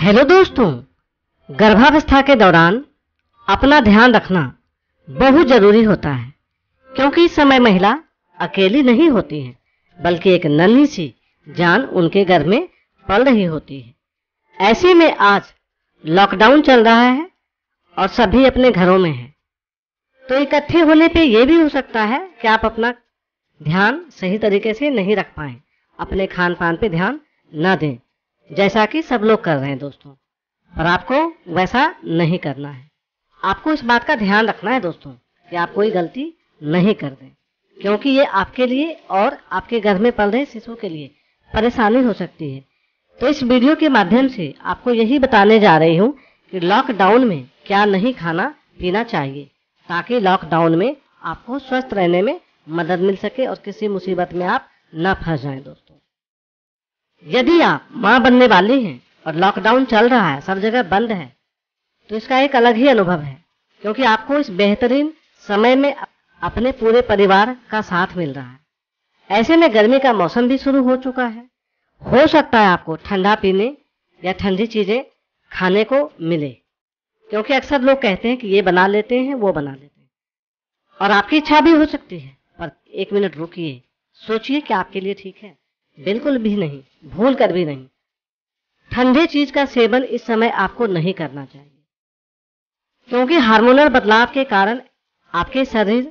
Hello दोस्तों, गर्भावस्था के दौरान अपना ध्यान रखना बहुत जरूरी होता है, क्योंकि इस समय महिला अकेली नहीं होती है, बल्कि एक नन्ही सी जान उनके गर्भ में पल रही होती है। ऐसे में आज लॉकडाउन चल रहा है और सभी अपने घरों में हैं, तो इकट्ठे होने पे यह भी हो सकता है कि आप अपना ध्यान सही तरीके से नहीं रख पाएं, अपने खान पान पे ध्यान न दें, जैसा कि सब लोग कर रहे हैं दोस्तों। पर आपको वैसा नहीं करना है। आपको इस बात का ध्यान रखना है दोस्तों कि आप कोई गलती नहीं कर दें, क्योंकि ये आपके लिए और आपके घर में पल रहे शिशु के लिए परेशानी हो सकती है। तो इस वीडियो के माध्यम से आपको यही बताने जा रही हूँ कि लॉकडाउन में क्या नहीं खाना पीना चाहिए, ताकि लॉकडाउन में आपको स्वस्थ रहने में मदद मिल सके और किसी मुसीबत में आप न फंस जाएं दोस्तों। यदि आप मां बनने वाली हैं और लॉकडाउन चल रहा है, सब जगह बंद है, तो इसका एक अलग ही अनुभव है, क्योंकि आपको इस बेहतरीन समय में अपने पूरे परिवार का साथ मिल रहा है। ऐसे में गर्मी का मौसम भी शुरू हो चुका है। हो सकता है आपको ठंडा पीने या ठंडी चीजें खाने को मिले, क्योंकि अक्सर लोग कहते हैं कि ये बना लेते हैं, वो बना लेते हैं, और आपकी इच्छा भी हो सकती है। पर एक मिनट रुकिए, सोचिए कि आपके लिए ठीक है? बिल्कुल भी नहीं, भूल कर भी नहीं। ठंडे चीज का सेवन इस समय आपको नहीं करना चाहिए, क्योंकि हार्मोनल बदलाव के कारण आपके शरीर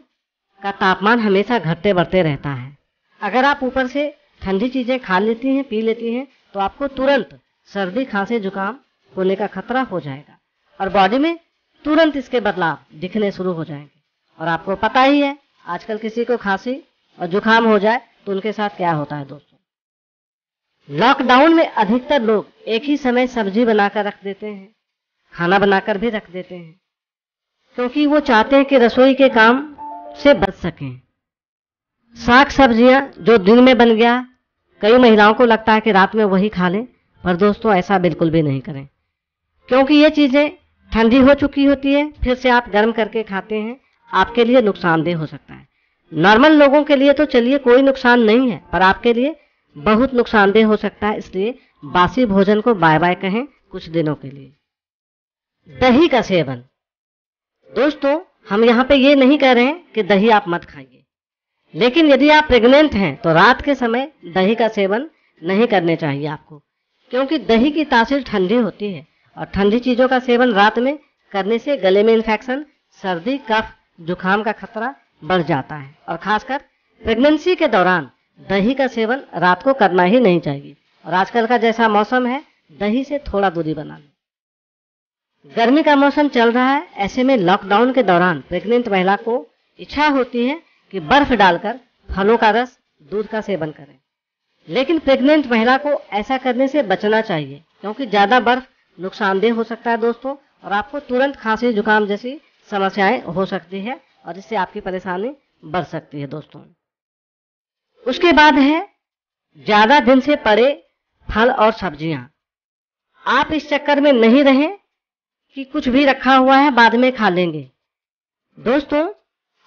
का तापमान हमेशा घटते बढ़ते रहता है। अगर आप ऊपर से ठंडी चीजें खा लेती हैं, पी लेती हैं, तो आपको तुरंत सर्दी, खांसी, जुकाम होने का खतरा हो जाएगा और बॉडी में तुरंत इसके बदलाव दिखने शुरू हो जाएंगे। और आपको पता ही है, आजकल किसी को खांसी और जुकाम हो जाए तो उनके साथ क्या होता है दोस्तों। लॉकडाउन में अधिकतर लोग एक ही समय सब्जी बनाकर रख देते हैं, खाना बनाकर भी रख देते हैं, क्योंकि वो चाहते हैं कि रसोई के काम से बच सकें। साग सब्जियां जो दिन में बन गया, कई महिलाओं को लगता है कि रात में वही खा लें, पर दोस्तों ऐसा बिल्कुल भी नहीं करें, क्योंकि ये चीजें ठंडी हो चुकी होती है, फिर से आप गर्म करके खाते हैं, आपके लिए नुकसानदेह हो सकता है। नॉर्मल लोगों के लिए तो चलिए कोई नुकसान नहीं है, पर आपके लिए बहुत नुकसानदेह हो सकता है। इसलिए बासी भोजन को बाय बाय कहें कुछ दिनों के लिए। दही का सेवन, दोस्तों हम यहाँ पे ये नहीं कह रहे हैं कि दही आप मत खाइए, लेकिन यदि आप प्रेग्नेंट हैं तो रात के समय दही का सेवन नहीं करने चाहिए आपको, क्योंकि दही की तासीर ठंडी होती है और ठंडी चीजों का सेवन रात में करने से गले में इन्फेक्शन, सर्दी, कफ, जुकाम का खतरा बढ़ जाता है। और खासकर प्रेगनेंसी के दौरान दही का सेवन रात को करना ही नहीं चाहिए। और आजकल का जैसा मौसम है, दही से थोड़ा दूरी बना लें। गर्मी का मौसम चल रहा है, ऐसे में लॉकडाउन के दौरान प्रेग्नेंट महिला को इच्छा होती है कि बर्फ डालकर फलों का रस, दूध का सेवन करें, लेकिन प्रेग्नेंट महिला को ऐसा करने से बचना चाहिए, क्योंकि ज्यादा बर्फ नुकसानदेह हो सकता है दोस्तों, और आपको तुरंत खांसी, जुकाम जैसी समस्याएं हो सकती है और इससे आपकी परेशानी बढ़ सकती है दोस्तों। उसके बाद है ज्यादा दिन से पड़े फल और सब्जियां। आप इस चक्कर में नहीं रहें कि कुछ भी रखा हुआ है बाद में खा लेंगे। दोस्तों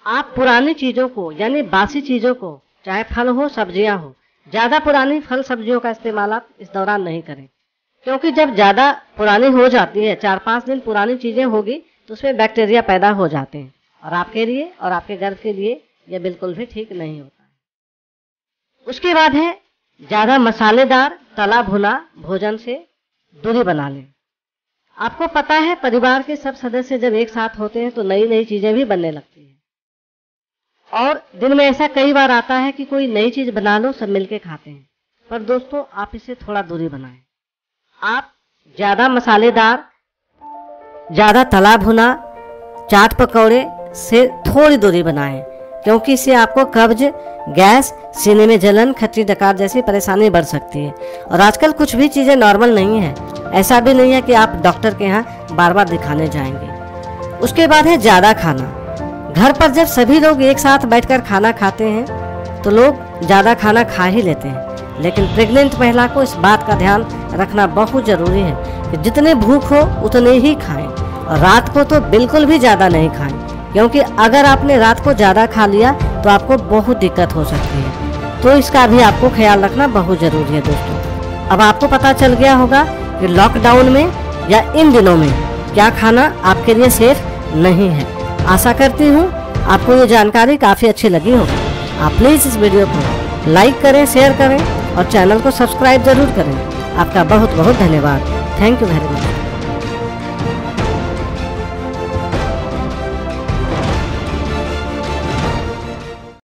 आप पुरानी चीजों को, यानी बासी चीजों को, चाहे फल हो, सब्जियां हो, ज्यादा पुरानी फल सब्जियों का इस्तेमाल आप इस दौरान नहीं करें, क्योंकि जब ज्यादा पुरानी हो जाती है, 4-5 दिन पुरानी चीजें होगी, तो उसमें बैक्टीरिया पैदा हो जाते हैं और आपके लिए और आपके गर्भ के लिए यह बिल्कुल भी ठीक नहीं होता है। उसके बाद है ज्यादा मसालेदार, तला भुना भोजन से दूरी बना लें। आपको पता है, परिवार के सब सदस्य जब एक साथ होते हैं तो नई नई चीजें भी बनने लगती हैं, और दिन में ऐसा कई बार आता है कि कोई नई चीज बना लो, सब मिलके खाते हैं। पर दोस्तों आप इससे थोड़ा दूरी बनाएं। आप ज्यादा मसालेदार, ज्यादा तला भुना, चाट पकौड़े से थोड़ी दूरी बनाएं, क्योंकि इससे आपको कब्ज, गैस, सीने में जलन, खट्टी डकार जैसी परेशानी बढ़ सकती है। और आजकल कुछ भी चीजें नॉर्मल नहीं है, ऐसा भी नहीं है कि आप डॉक्टर के यहाँ बार बार दिखाने जाएंगे। उसके बाद है ज्यादा खाना। घर पर जब सभी लोग एक साथ बैठकर खाना खाते हैं तो लोग ज्यादा खाना खा ही लेते हैं, लेकिन प्रेग्नेंट महिला को इस बात का ध्यान रखना बहुत जरूरी है कि जितने भूख हो उतने ही खाएं, और रात को तो बिल्कुल भी ज्यादा नहीं खाएं, क्योंकि अगर आपने रात को ज्यादा खा लिया तो आपको बहुत दिक्कत हो सकती है। तो इसका भी आपको ख्याल रखना बहुत जरूरी है दोस्तों। अब आपको पता चल गया होगा कि लॉकडाउन में या इन दिनों में क्या खाना आपके लिए सेफ नहीं है। आशा करती हूँ आपको ये जानकारी काफ़ी अच्छी लगी होगी। आप प्लीज़ इस वीडियो को लाइक करें, शेयर करें और चैनल को सब्सक्राइब ज़रूर करें। आपका बहुत बहुत धन्यवाद। Thank you very much.